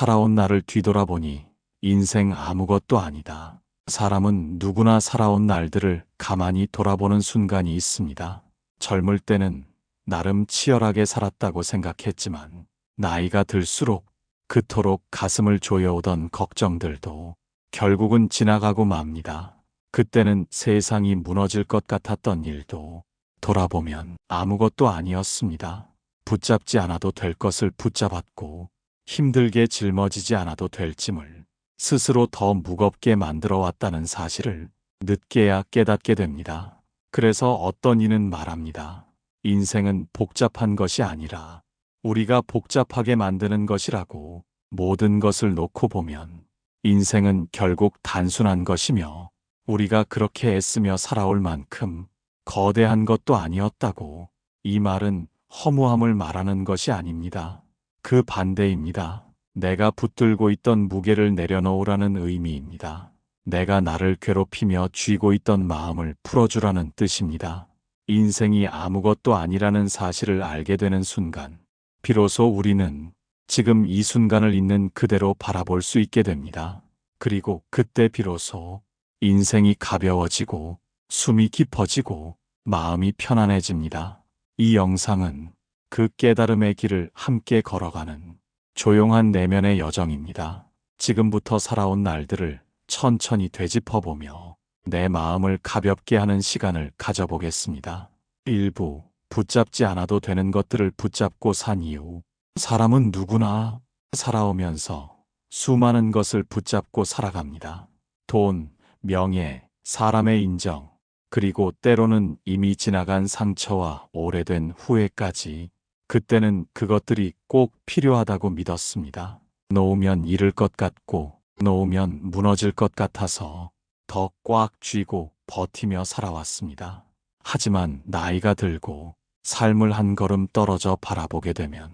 살아온 나를 뒤돌아보니 인생 아무것도 아니다. 사람은 누구나 살아온 날들을 가만히 돌아보는 순간이 있습니다. 젊을 때는 나름 치열하게 살았다고 생각했지만 나이가 들수록 그토록 가슴을 조여오던 걱정들도 결국은 지나가고 맙니다. 그때는 세상이 무너질 것 같았던 일도 돌아보면 아무것도 아니었습니다. 붙잡지 않아도 될 것을 붙잡았고 힘들게 짊어지지 않아도 될 짐을 스스로 더 무겁게 만들어 왔다는 사실을 늦게야 깨닫게 됩니다. 그래서 어떤 이는 말합니다. 인생은 복잡한 것이 아니라 우리가 복잡하게 만드는 것이라고. 모든 것을 놓고 보면 인생은 결국 단순한 것이며 우리가 그렇게 애쓰며 살아올 만큼 거대한 것도 아니었다고. 이 말은 허무함을 말하는 것이 아닙니다. 그 반대입니다. 내가 붙들고 있던 무게를 내려놓으라는 의미입니다. 내가 나를 괴롭히며 쥐고 있던 마음을 풀어주라는 뜻입니다. 인생이 아무것도 아니라는 사실을 알게 되는 순간, 비로소 우리는 지금 이 순간을 있는 그대로 바라볼 수 있게 됩니다. 그리고 그때 비로소 인생이 가벼워지고 숨이 깊어지고 마음이 편안해집니다. 이 영상은 그 깨달음의 길을 함께 걸어가는 조용한 내면의 여정입니다. 지금부터 살아온 날들을 천천히 되짚어보며 내 마음을 가볍게 하는 시간을 가져보겠습니다. 일부 붙잡지 않아도 되는 것들을 붙잡고 산 이유. 사람은 누구나 살아오면서 수많은 것을 붙잡고 살아갑니다. 돈, 명예, 사람의 인정, 그리고 때로는 이미 지나간 상처와 오래된 후회까지. 그때는 그것들이 꼭 필요하다고 믿었습니다. 놓으면 잃을 것 같고 놓으면 무너질 것 같아서 더 꽉 쥐고 버티며 살아왔습니다. 하지만 나이가 들고 삶을 한 걸음 떨어져 바라보게 되면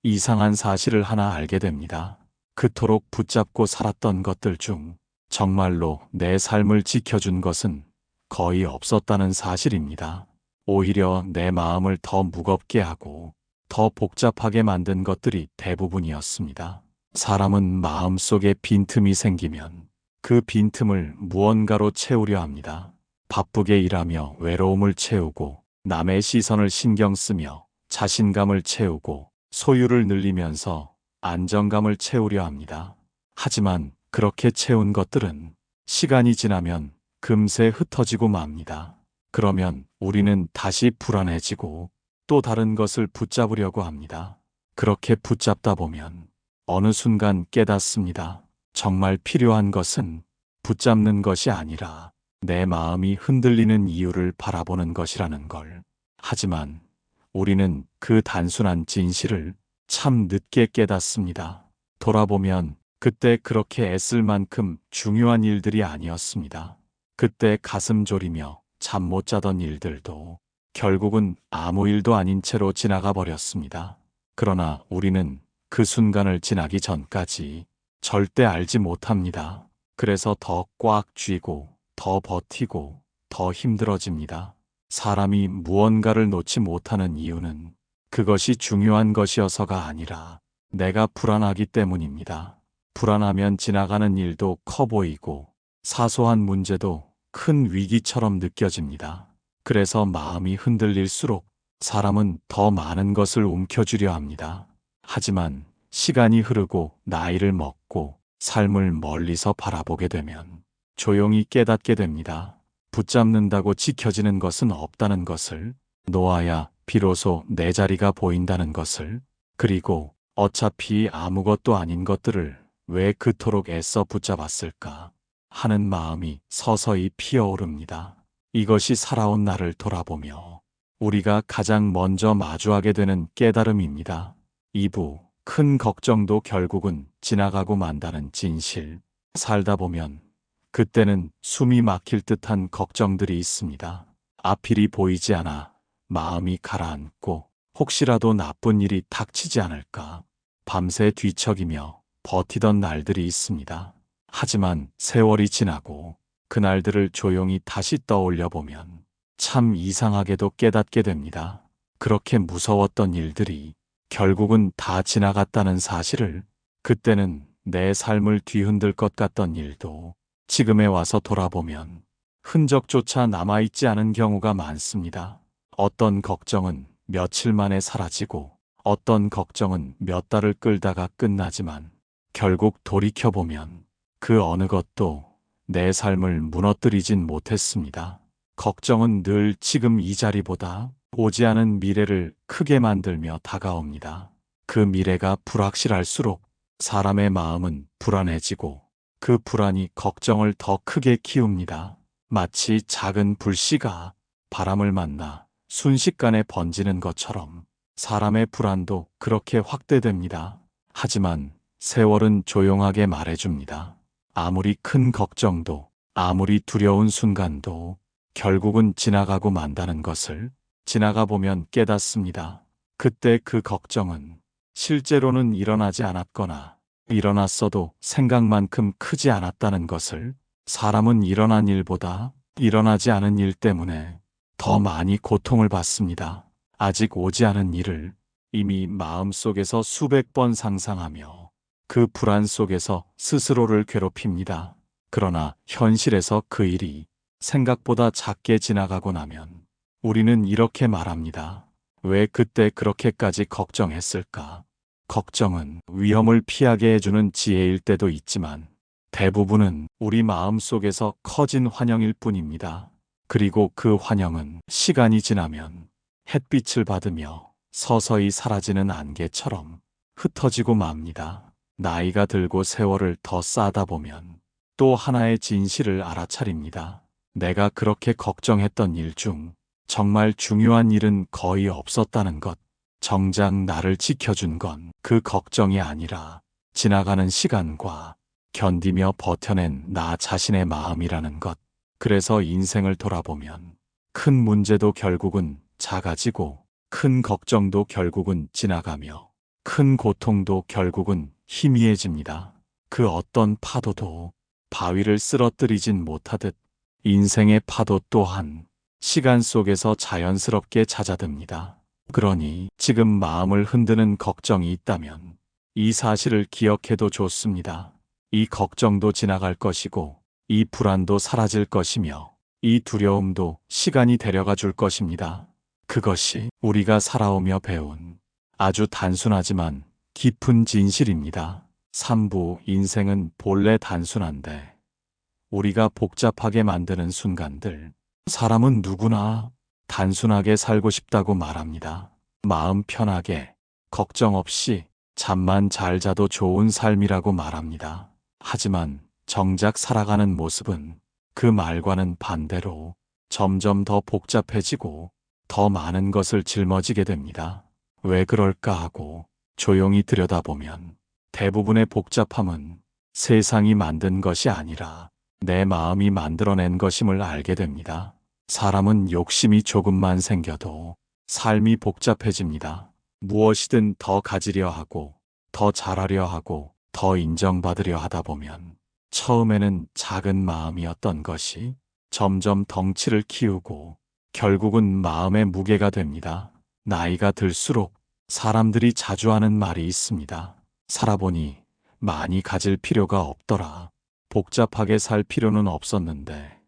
이상한 사실을 하나 알게 됩니다. 그토록 붙잡고 살았던 것들 중 정말로 내 삶을 지켜준 것은 거의 없었다는 사실입니다. 오히려 내 마음을 더 무겁게 하고 더 복잡하게 만든 것들이 대부분이었습니다. 사람은 마음속에 빈틈이 생기면 그 빈틈을 무언가로 채우려 합니다. 바쁘게 일하며 외로움을 채우고 남의 시선을 신경 쓰며 자신감을 채우고 소유를 늘리면서 안정감을 채우려 합니다. 하지만 그렇게 채운 것들은 시간이 지나면 금세 흩어지고 맙니다. 그러면 우리는 다시 불안해지고 또 다른 것을 붙잡으려고 합니다. 그렇게 붙잡다 보면 어느 순간 깨닫습니다. 정말 필요한 것은 붙잡는 것이 아니라 내 마음이 흔들리는 이유를 바라보는 것이라는 걸. 하지만 우리는 그 단순한 진실을 참 늦게 깨닫습니다. 돌아보면 그때 그렇게 애쓸 만큼 중요한 일들이 아니었습니다. 그때 가슴 졸이며 잠 못 자던 일들도 결국은 아무 일도 아닌 채로 지나가 버렸습니다. 그러나 우리는 그 순간을 지나기 전까지 절대 알지 못합니다. 그래서 더 꽉 쥐고 더 버티고 더 힘들어집니다. 사람이 무언가를 놓지 못하는 이유는 그것이 중요한 것이어서가 아니라 내가 불안하기 때문입니다. 불안하면 지나가는 일도 커 보이고 사소한 문제도 큰 위기처럼 느껴집니다. 그래서 마음이 흔들릴수록 사람은 더 많은 것을 움켜쥐려 합니다. 하지만 시간이 흐르고 나이를 먹고 삶을 멀리서 바라보게 되면 조용히 깨닫게 됩니다. 붙잡는다고 지켜지는 것은 없다는 것을, 놓아야 비로소 내 자리가 보인다는 것을, 그리고 어차피 아무것도 아닌 것들을 왜 그토록 애써 붙잡았을까 하는 마음이 서서히 피어오릅니다. 이것이 살아온 나를 돌아보며 우리가 가장 먼저 마주하게 되는 깨달음입니다. 2부, 큰 걱정도 결국은 지나가고 만다는 진실. 살다 보면 그때는 숨이 막힐 듯한 걱정들이 있습니다. 앞일이 보이지 않아 마음이 가라앉고 혹시라도 나쁜 일이 닥치지 않을까 밤새 뒤척이며 버티던 날들이 있습니다. 하지만 세월이 지나고 그날들을 조용히 다시 떠올려 보면 참 이상하게도 깨닫게 됩니다. 그렇게 무서웠던 일들이 결국은 다 지나갔다는 사실을. 그때는 내 삶을 뒤흔들 것 같던 일도 지금에 와서 돌아보면 흔적조차 남아있지 않은 경우가 많습니다. 어떤 걱정은 며칠 만에 사라지고 어떤 걱정은 몇 달을 끌다가 끝나지만 결국 돌이켜보면 그 어느 것도 내 삶을 무너뜨리진 못했습니다. 걱정은 늘 지금 이 자리보다 오지 않은 미래를 크게 만들며 다가옵니다. 그 미래가 불확실할수록 사람의 마음은 불안해지고 그 불안이 걱정을 더 크게 키웁니다. 마치 작은 불씨가 바람을 만나 순식간에 번지는 것처럼 사람의 불안도 그렇게 확대됩니다. 하지만 세월은 조용하게 말해줍니다. 아무리 큰 걱정도, 아무리 두려운 순간도 결국은 지나가고 만다는 것을 지나가 보면 깨닫습니다. 그때 그 걱정은 실제로는 일어나지 않았거나 일어났어도 생각만큼 크지 않았다는 것을, 사람은 일어난 일보다 일어나지 않은 일 때문에 더 많이 고통을 받습니다. 아직 오지 않은 일을 이미 마음속에서 수백 번 상상하며 그 불안 속에서 스스로를 괴롭힙니다. 그러나 현실에서 그 일이 생각보다 작게 지나가고 나면 우리는 이렇게 말합니다. 왜 그때 그렇게까지 걱정했을까? 걱정은 위험을 피하게 해주는 지혜일 때도 있지만 대부분은 우리 마음속에서 커진 환영일 뿐입니다. 그리고 그 환영은 시간이 지나면 햇빛을 받으며 서서히 사라지는 안개처럼 흩어지고 맙니다. 나이가 들고 세월을 더 쌓다 보면 또 하나의 진실을 알아차립니다. 내가 그렇게 걱정했던 일 중 정말 중요한 일은 거의 없었다는 것. 정작 나를 지켜준 건 그 걱정이 아니라 지나가는 시간과 견디며 버텨낸 나 자신의 마음이라는 것. 그래서 인생을 돌아보면 큰 문제도 결국은 작아지고 큰 걱정도 결국은 지나가며 큰 고통도 결국은 희미해집니다. 그 어떤 파도도 바위를 쓰러뜨리진 못하듯 인생의 파도 또한 시간 속에서 자연스럽게 잦아듭니다. 그러니 지금 마음을 흔드는 걱정이 있다면 이 사실을 기억해도 좋습니다. 이 걱정도 지나갈 것이고 이 불안도 사라질 것이며 이 두려움도 시간이 데려가 줄 것입니다. 그것이 우리가 살아오며 배운 아주 단순하지만 깊은 진실입니다. 3부 인생은 본래 단순한데 우리가 복잡하게 만드는 순간들. 사람은 누구나 단순하게 살고 싶다고 말합니다. 마음 편하게, 걱정 없이 잠만 잘 자도 좋은 삶이라고 말합니다. 하지만 정작 살아가는 모습은 그 말과는 반대로 점점 더 복잡해지고 더 많은 것을 짊어지게 됩니다. 왜 그럴까 하고 조용히 들여다보면 대부분의 복잡함은 세상이 만든 것이 아니라 내 마음이 만들어낸 것임을 알게 됩니다. 사람은 욕심이 조금만 생겨도 삶이 복잡해집니다. 무엇이든 더 가지려 하고, 더 잘하려 하고, 더 인정받으려 하다 보면 처음에는 작은 마음이었던 것이 점점 덩치를 키우고 결국은 마음의 무게가 됩니다. 나이가 들수록 사람들이 자주 하는 말이 있습니다. 살아보니 많이 가질 필요가 없더라. 복잡하게 살 필요는 없었는데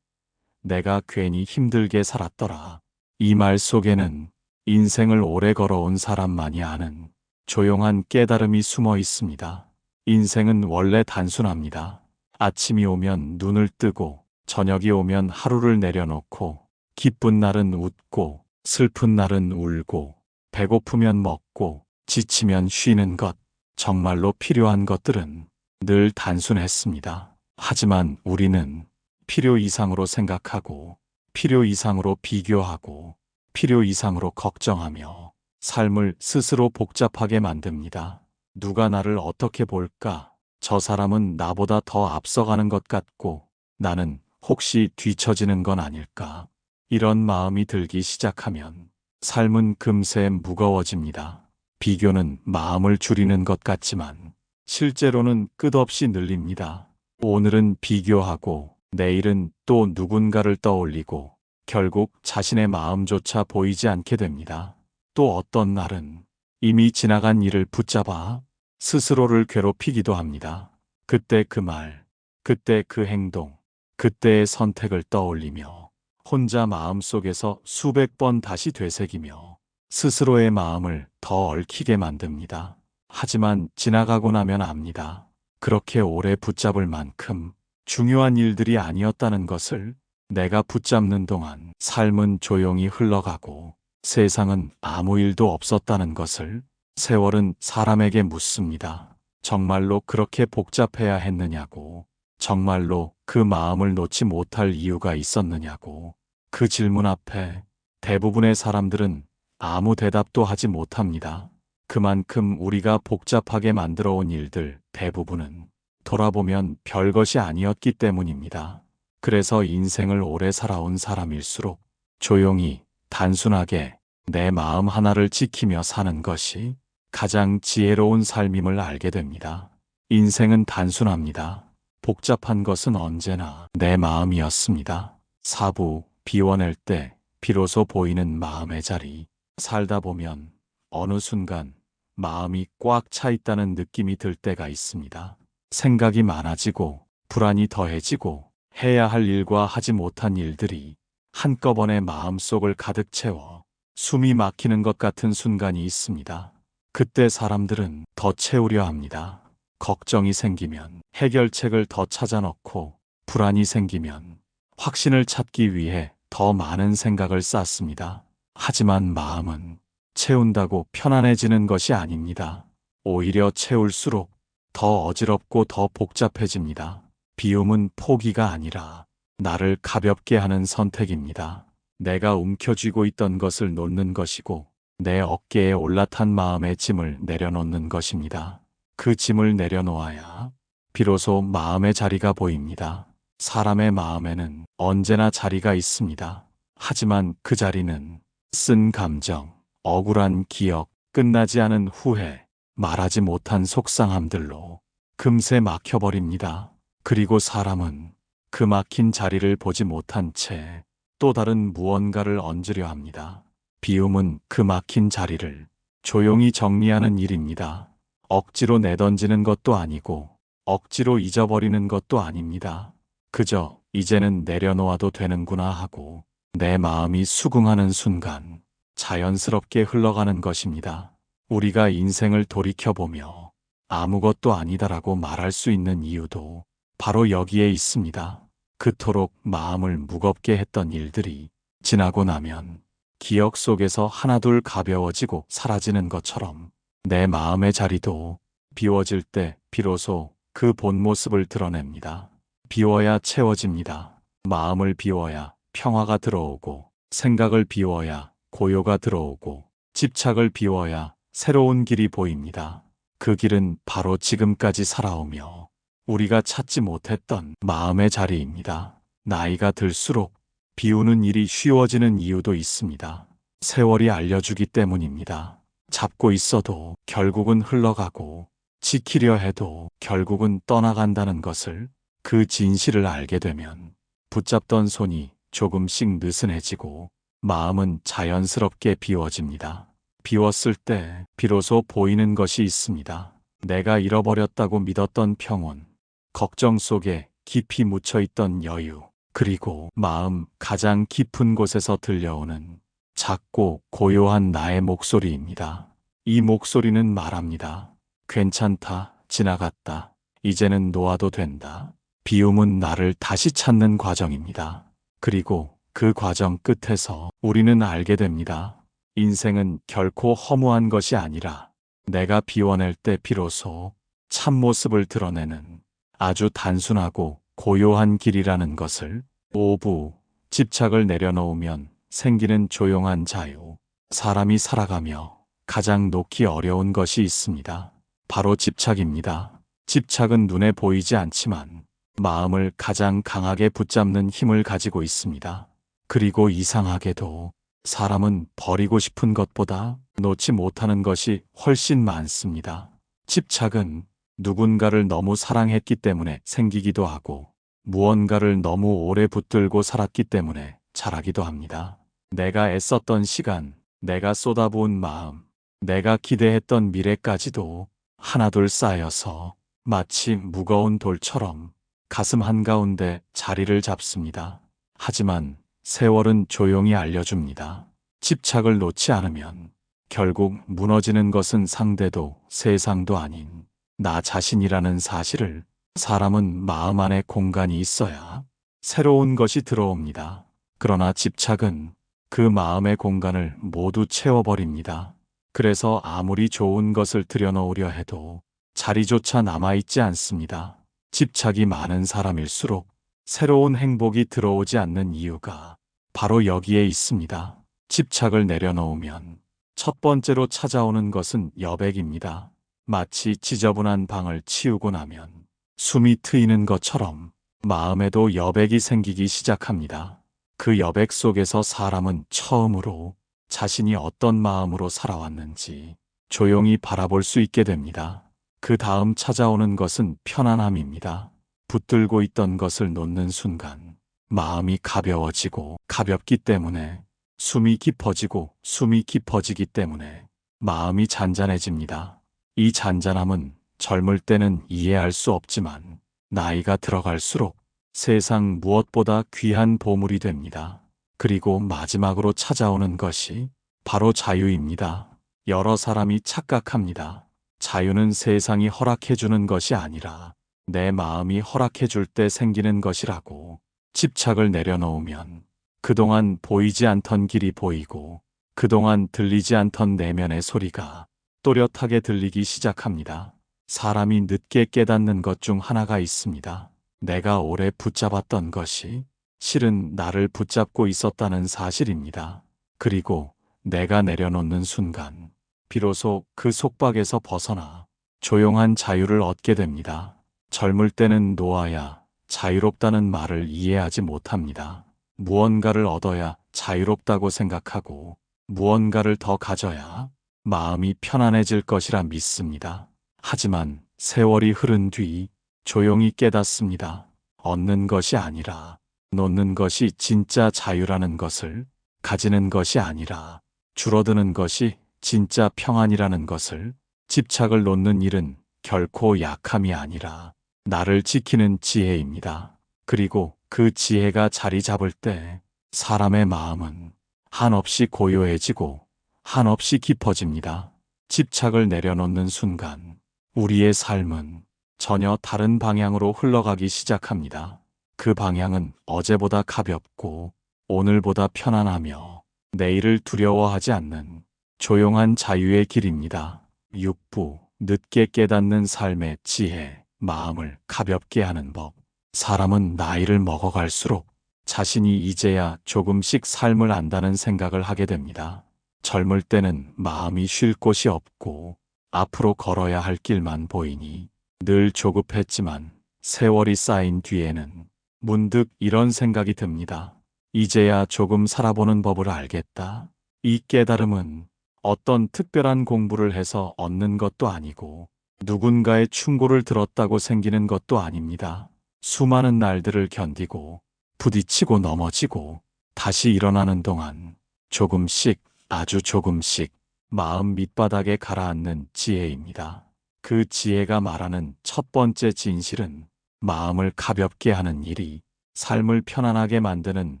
내가 괜히 힘들게 살았더라. 이 말 속에는 인생을 오래 걸어온 사람만이 아는 조용한 깨달음이 숨어 있습니다. 인생은 원래 단순합니다. 아침이 오면 눈을 뜨고 저녁이 오면 하루를 내려놓고 기쁜 날은 웃고 슬픈 날은 울고 배고프면 먹고 지치면 쉬는 것. 정말로 필요한 것들은 늘 단순했습니다. 하지만 우리는 필요 이상으로 생각하고 필요 이상으로 비교하고 필요 이상으로 걱정하며 삶을 스스로 복잡하게 만듭니다. 누가 나를 어떻게 볼까? 저 사람은 나보다 더 앞서가는 것 같고 나는 혹시 뒤처지는 건 아닐까? 이런 마음이 들기 시작하면 삶은 금세 무거워집니다. 비교는 마음을 줄이는 것 같지만 실제로는 끝없이 늘립니다. 오늘은 비교하고 내일은 또 누군가를 떠올리고 결국 자신의 마음조차 보이지 않게 됩니다. 또 어떤 날은 이미 지나간 일을 붙잡아 스스로를 괴롭히기도 합니다. 그때 그 말, 그때 그 행동, 그때의 선택을 떠올리며 혼자 마음속에서 수백 번 다시 되새기며 스스로의 마음을 더 얽히게 만듭니다. 하지만 지나가고 나면 압니다. 그렇게 오래 붙잡을 만큼 중요한 일들이 아니었다는 것을. 내가 붙잡는 동안 삶은 조용히 흘러가고 세상은 아무 일도 없었다는 것을. 세월은 사람에게 묻습니다. 정말로 그렇게 복잡해야 했느냐고. 정말로 그 마음을 놓지 못할 이유가 있었느냐고. 그 질문 앞에 대부분의 사람들은 아무 대답도 하지 못합니다. 그만큼 우리가 복잡하게 만들어 온 일들 대부분은 돌아보면 별것이 아니었기 때문입니다. 그래서 인생을 오래 살아온 사람일수록 조용히, 단순하게 내 마음 하나를 지키며 사는 것이 가장 지혜로운 삶임을 알게 됩니다. 인생은 단순합니다. 복잡한 것은 언제나 내 마음이었습니다. 사부, 비워낼 때 비로소 보이는 마음의 자리. 살다 보면 어느 순간 마음이 꽉 차 있다는 느낌이 들 때가 있습니다. 생각이 많아지고 불안이 더해지고 해야 할 일과 하지 못한 일들이 한꺼번에 마음속을 가득 채워 숨이 막히는 것 같은 순간이 있습니다. 그때 사람들은 더 채우려 합니다. 걱정이 생기면 해결책을 더 찾아 넣고 불안이 생기면 확신을 찾기 위해 더 많은 생각을 쌓습니다. 하지만 마음은 채운다고 편안해지는 것이 아닙니다. 오히려 채울수록 더 어지럽고 더 복잡해집니다. 비움은 포기가 아니라 나를 가볍게 하는 선택입니다. 내가 움켜쥐고 있던 것을 놓는 것이고 내 어깨에 올라탄 마음의 짐을 내려놓는 것입니다. 그 짐을 내려놓아야 비로소 마음의 자리가 보입니다. 사람의 마음에는 언제나 자리가 있습니다. 하지만 그 자리는 쓴 감정, 억울한 기억, 끝나지 않은 후회, 말하지 못한 속상함들로 금세 막혀버립니다. 그리고 사람은 그 막힌 자리를 보지 못한 채 또 다른 무언가를 얹으려 합니다. 비움은 그 막힌 자리를 조용히 정리하는 일입니다. 억지로 내던지는 것도 아니고 억지로 잊어버리는 것도 아닙니다. 그저 이제는 내려놓아도 되는구나 하고 내 마음이 수긍하는 순간 자연스럽게 흘러가는 것입니다. 우리가 인생을 돌이켜보며 아무것도 아니다라고 말할 수 있는 이유도 바로 여기에 있습니다. 그토록 마음을 무겁게 했던 일들이 지나고 나면 기억 속에서 하나둘 가벼워지고 사라지는 것처럼 내 마음의 자리도 비워질 때 비로소 그 본 모습을 드러냅니다. 비워야 채워집니다. 마음을 비워야 평화가 들어오고 생각을 비워야 고요가 들어오고 집착을 비워야 새로운 길이 보입니다. 그 길은 바로 지금까지 살아오며 우리가 찾지 못했던 마음의 자리입니다. 나이가 들수록 비우는 일이 쉬워지는 이유도 있습니다. 세월이 알려주기 때문입니다. 잡고 있어도 결국은 흘러가고 지키려 해도 결국은 떠나간다는 것을, 그 진실을 알게 되면 붙잡던 손이 조금씩 느슨해지고 마음은 자연스럽게 비워집니다. 비웠을 때 비로소 보이는 것이 있습니다. 내가 잃어버렸다고 믿었던 평온, 걱정 속에 깊이 묻혀있던 여유, 그리고 마음 가장 깊은 곳에서 들려오는 작고 고요한 나의 목소리입니다. 이 목소리는 말합니다. 괜찮다, 지나갔다, 이제는 놓아도 된다. 비움은 나를 다시 찾는 과정입니다. 그리고 그 과정 끝에서 우리는 알게 됩니다. 인생은 결코 허무한 것이 아니라 내가 비워낼 때 비로소 참모습을 드러내는 아주 단순하고 고요한 길이라는 것을. 오부, 집착을 내려놓으면 생기는 조용한 자유. 사람이 살아가며 가장 놓기 어려운 것이 있습니다. 바로 집착입니다. 집착은 눈에 보이지 않지만 마음을 가장 강하게 붙잡는 힘을 가지고 있습니다. 그리고 이상하게도 사람은 버리고 싶은 것보다 놓지 못하는 것이 훨씬 많습니다. 집착은 누군가를 너무 사랑했기 때문에 생기기도 하고 무언가를 너무 오래 붙들고 살았기 때문에 자라기도 합니다. 내가 애썼던 시간, 내가 쏟아부은 마음, 내가 기대했던 미래까지도 하나둘 쌓여서 마치 무거운 돌처럼 가슴 한가운데 자리를 잡습니다. 하지만 세월은 조용히 알려줍니다. 집착을 놓지 않으면 결국 무너지는 것은 상대도 세상도 아닌 나 자신이라는 사실을. 사람은 마음 안에 공간이 있어야 새로운 것이 들어옵니다. 그러나 집착은 그 마음의 공간을 모두 채워버립니다. 그래서 아무리 좋은 것을 들여놓으려 해도 자리조차 남아있지 않습니다. 집착이 많은 사람일수록 새로운 행복이 들어오지 않는 이유가 바로 여기에 있습니다. 집착을 내려놓으면 첫 번째로 찾아오는 것은 여백입니다. 마치 지저분한 방을 치우고 나면 숨이 트이는 것처럼 마음에도 여백이 생기기 시작합니다. 그 여백 속에서 사람은 처음으로 자신이 어떤 마음으로 살아왔는지 조용히 바라볼 수 있게 됩니다. 그 다음 찾아오는 것은 편안함입니다. 붙들고 있던 것을 놓는 순간 마음이 가벼워지고, 가볍기 때문에 숨이 깊어지고, 숨이 깊어지기 때문에 마음이 잔잔해집니다. 이 잔잔함은 젊을 때는 이해할 수 없지만 나이가 들어갈수록 세상 무엇보다 귀한 보물이 됩니다. 그리고 마지막으로 찾아오는 것이 바로 자유입니다. 여러 사람이 착각합니다. 자유는 세상이 허락해주는 것이 아니라 내 마음이 허락해줄 때 생기는 것이라고. 집착을 내려놓으면 그동안 보이지 않던 길이 보이고, 그동안 들리지 않던 내면의 소리가 또렷하게 들리기 시작합니다. 사람이 늦게 깨닫는 것 중 하나가 있습니다. 내가 오래 붙잡았던 것이 실은 나를 붙잡고 있었다는 사실입니다. 그리고 내가 내려놓는 순간 비로소 그 속박에서 벗어나 조용한 자유를 얻게 됩니다. 젊을 때는 놓아야 자유롭다는 말을 이해하지 못합니다. 무언가를 얻어야 자유롭다고 생각하고 무언가를 더 가져야 마음이 편안해질 것이라 믿습니다. 하지만 세월이 흐른 뒤 조용히 깨닫습니다. 얻는 것이 아니라 놓는 것이 진짜 자유라는 것을, 가지는 것이 아니라 줄어드는 것이 진짜 평안이라는 것을. 집착을 놓는 일은 결코 약함이 아니라 나를 지키는 지혜입니다. 그리고 그 지혜가 자리 잡을 때 사람의 마음은 한없이 고요해지고 한없이 깊어집니다. 집착을 내려놓는 순간 우리의 삶은 전혀 다른 방향으로 흘러가기 시작합니다. 그 방향은 어제보다 가볍고 오늘보다 편안하며 내일을 두려워하지 않는 조용한 자유의 길입니다. 6부, 늦게 깨닫는 삶의 지혜. 마음을 가볍게 하는 법. 사람은 나이를 먹어갈수록 자신이 이제야 조금씩 삶을 안다는 생각을 하게 됩니다. 젊을 때는 마음이 쉴 곳이 없고 앞으로 걸어야 할 길만 보이니 늘 조급했지만 세월이 쌓인 뒤에는 문득 이런 생각이 듭니다. 이제야 조금 살아보는 법을 알겠다. 이 깨달음은 어떤 특별한 공부를 해서 얻는 것도 아니고 누군가의 충고를 들었다고 생기는 것도 아닙니다. 수많은 날들을 견디고 부딪히고 넘어지고 다시 일어나는 동안 조금씩, 아주 조금씩 마음 밑바닥에 가라앉는 지혜입니다. 그 지혜가 말하는 첫 번째 진실은 마음을 가볍게 하는 일이 삶을 편안하게 만드는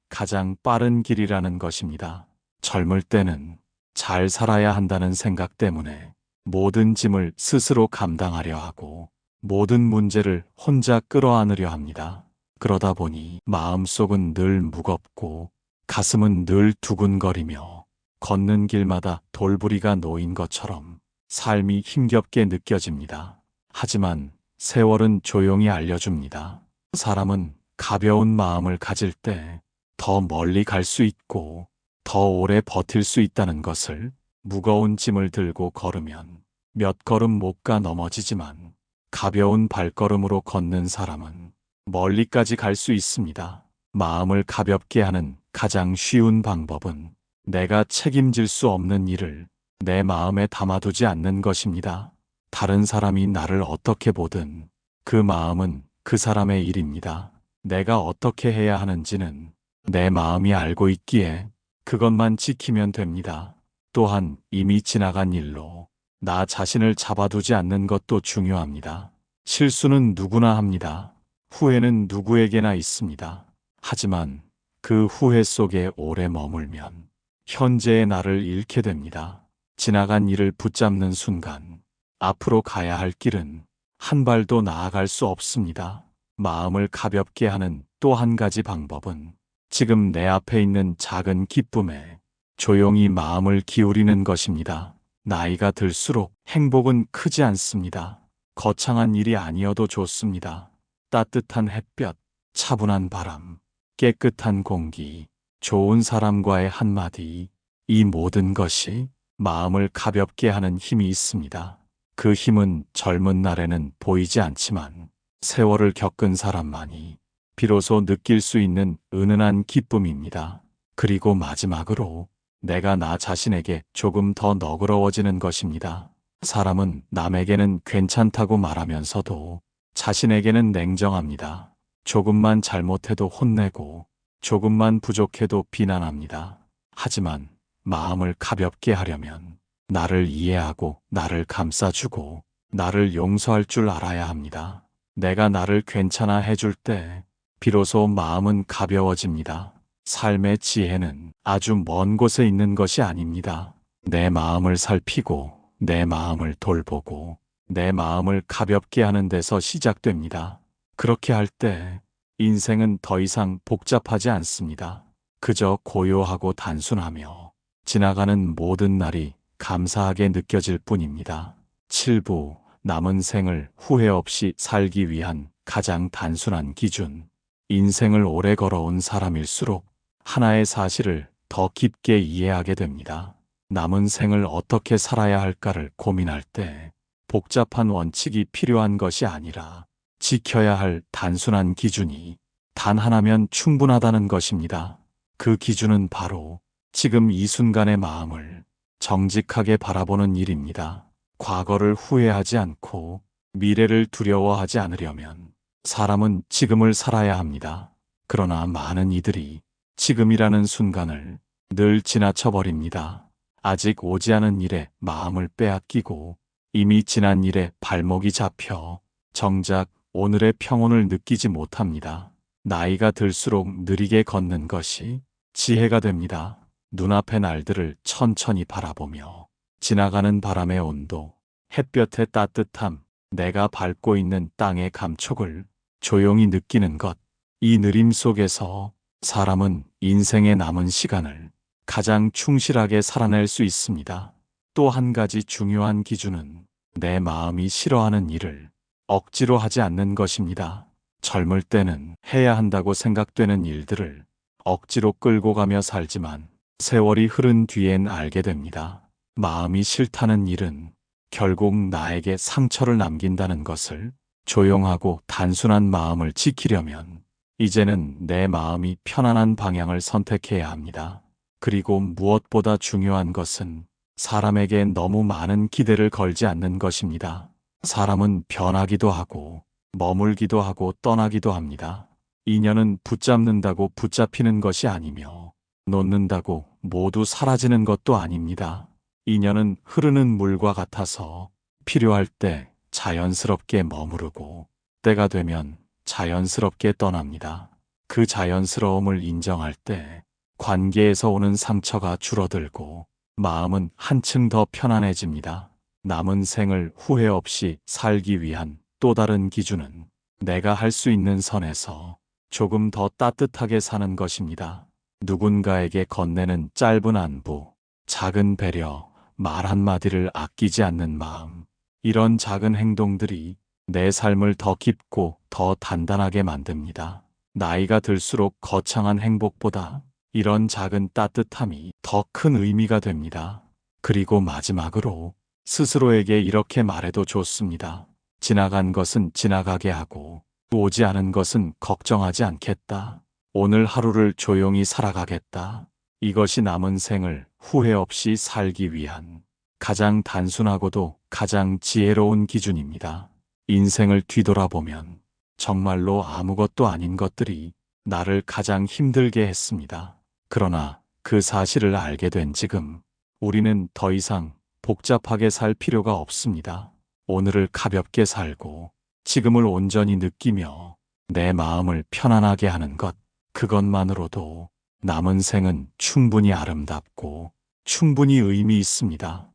가장 빠른 길이라는 것입니다. 젊을 때는 잘 살아야 한다는 생각 때문에 모든 짐을 스스로 감당하려 하고 모든 문제를 혼자 끌어안으려 합니다. 그러다 보니 마음속은 늘 무겁고 가슴은 늘 두근거리며 걷는 길마다 돌부리가 놓인 것처럼 삶이 힘겹게 느껴집니다. 하지만 세월은 조용히 알려줍니다. 사람은 가벼운 마음을 가질 때 더 멀리 갈 수 있고 더 오래 버틸 수 있다는 것을. 무거운 짐을 들고 걸으면 몇 걸음 못 가 넘어지지만 가벼운 발걸음으로 걷는 사람은 멀리까지 갈 수 있습니다. 마음을 가볍게 하는 가장 쉬운 방법은 내가 책임질 수 없는 일을 내 마음에 담아두지 않는 것입니다. 다른 사람이 나를 어떻게 보든 그 마음은 그 사람의 일입니다. 내가 어떻게 해야 하는지는 내 마음이 알고 있기에 그것만 지키면 됩니다. 또한 이미 지나간 일로 나 자신을 잡아두지 않는 것도 중요합니다. 실수는 누구나 합니다. 후회는 누구에게나 있습니다. 하지만 그 후회 속에 오래 머물면 현재의 나를 잃게 됩니다. 지나간 일을 붙잡는 순간 앞으로 가야 할 길은 한 발도 나아갈 수 없습니다. 마음을 가볍게 하는 또 한 가지 방법은 지금 내 앞에 있는 작은 기쁨에 조용히 마음을 기울이는 것입니다. 나이가 들수록 행복은 크지 않습니다. 거창한 일이 아니어도 좋습니다. 따뜻한 햇볕, 차분한 바람, 깨끗한 공기, 좋은 사람과의 한마디, 이 모든 것이 마음을 가볍게 하는 힘이 있습니다. 그 힘은 젊은 날에는 보이지 않지만 세월을 겪은 사람만이 비로소 느낄 수 있는 은은한 기쁨입니다. 그리고 마지막으로 내가 나 자신에게 조금 더 너그러워지는 것입니다. 사람은 남에게는 괜찮다고 말하면서도 자신에게는 냉정합니다. 조금만 잘못해도 혼내고 조금만 부족해도 비난합니다. 하지만 마음을 가볍게 하려면 나를 이해하고 나를 감싸주고 나를 용서할 줄 알아야 합니다. 내가 나를 괜찮아 해줄 때 비로소 마음은 가벼워집니다. 삶의 지혜는 아주 먼 곳에 있는 것이 아닙니다. 내 마음을 살피고 내 마음을 돌보고 내 마음을 가볍게 하는 데서 시작됩니다. 그렇게 할 때 인생은 더 이상 복잡하지 않습니다. 그저 고요하고 단순하며 지나가는 모든 날이 감사하게 느껴질 뿐입니다. 7부 남은 생을 후회 없이 살기 위한 가장 단순한 기준. 인생을 오래 걸어온 사람일수록 하나의 사실을 더 깊게 이해하게 됩니다. 남은 생을 어떻게 살아야 할까를 고민할 때 복잡한 원칙이 필요한 것이 아니라 지켜야 할 단순한 기준이 단 하나면 충분하다는 것입니다. 그 기준은 바로 지금 이 순간의 마음을 정직하게 바라보는 일입니다. 과거를 후회하지 않고 미래를 두려워하지 않으려면 사람은 지금을 살아야 합니다. 그러나 많은 이들이 지금이라는 순간을 늘 지나쳐버립니다. 아직 오지 않은 일에 마음을 빼앗기고 이미 지난 일에 발목이 잡혀 정작 오늘의 평온을 느끼지 못합니다. 나이가 들수록 느리게 걷는 것이 지혜가 됩니다. 눈앞의 날들을 천천히 바라보며 지나가는 바람의 온도, 햇볕의 따뜻함, 내가 밟고 있는 땅의 감촉을 조용히 느끼는 것. 이 느림 속에서 사람은 인생의 남은 시간을 가장 충실하게 살아낼 수 있습니다. 또 한 가지 중요한 기준은 내 마음이 싫어하는 일을 억지로 하지 않는 것입니다. 젊을 때는 해야 한다고 생각되는 일들을 억지로 끌고 가며 살지만 세월이 흐른 뒤엔 알게 됩니다. 마음이 싫다는 일은 결국 나에게 상처를 남긴다는 것을. 조용하고 단순한 마음을 지키려면 이제는 내 마음이 편안한 방향을 선택해야 합니다. 그리고 무엇보다 중요한 것은 사람에게 너무 많은 기대를 걸지 않는 것입니다. 사람은 변하기도 하고 머물기도 하고 떠나기도 합니다. 인연은 붙잡는다고 붙잡히는 것이 아니며 놓는다고 모두 사라지는 것도 아닙니다. 인연은 흐르는 물과 같아서 필요할 때 자연스럽게 머무르고 때가 되면 자연스럽게 떠납니다. 그 자연스러움을 인정할 때 관계에서 오는 상처가 줄어들고 마음은 한층 더 편안해집니다. 남은 생을 후회 없이 살기 위한 또 다른 기준은 내가 할 수 있는 선에서 조금 더 따뜻하게 사는 것입니다. 누군가에게 건네는 짧은 안부, 작은 배려, 말 한마디를 아끼지 않는 마음. 이런 작은 행동들이 내 삶을 더 깊고 더 단단하게 만듭니다. 나이가 들수록 거창한 행복보다 이런 작은 따뜻함이 더 큰 의미가 됩니다. 그리고 마지막으로 스스로에게 이렇게 말해도 좋습니다. 지나간 것은 지나가게 하고 오지 않은 것은 걱정하지 않겠다. 오늘 하루를 조용히 살아가겠다. 이것이 남은 생을 후회 없이 살기 위한 가장 단순하고도 가장 지혜로운 기준입니다. 인생을 뒤돌아보면 정말로 아무것도 아닌 것들이 나를 가장 힘들게 했습니다. 그러나 그 사실을 알게 된 지금 우리는 더 이상 복잡하게 살 필요가 없습니다. 오늘을 가볍게 살고 지금을 온전히 느끼며 내 마음을 편안하게 하는 것, 그것만으로도 남은 생은 충분히 아름답고 충분히 의미 있습니다.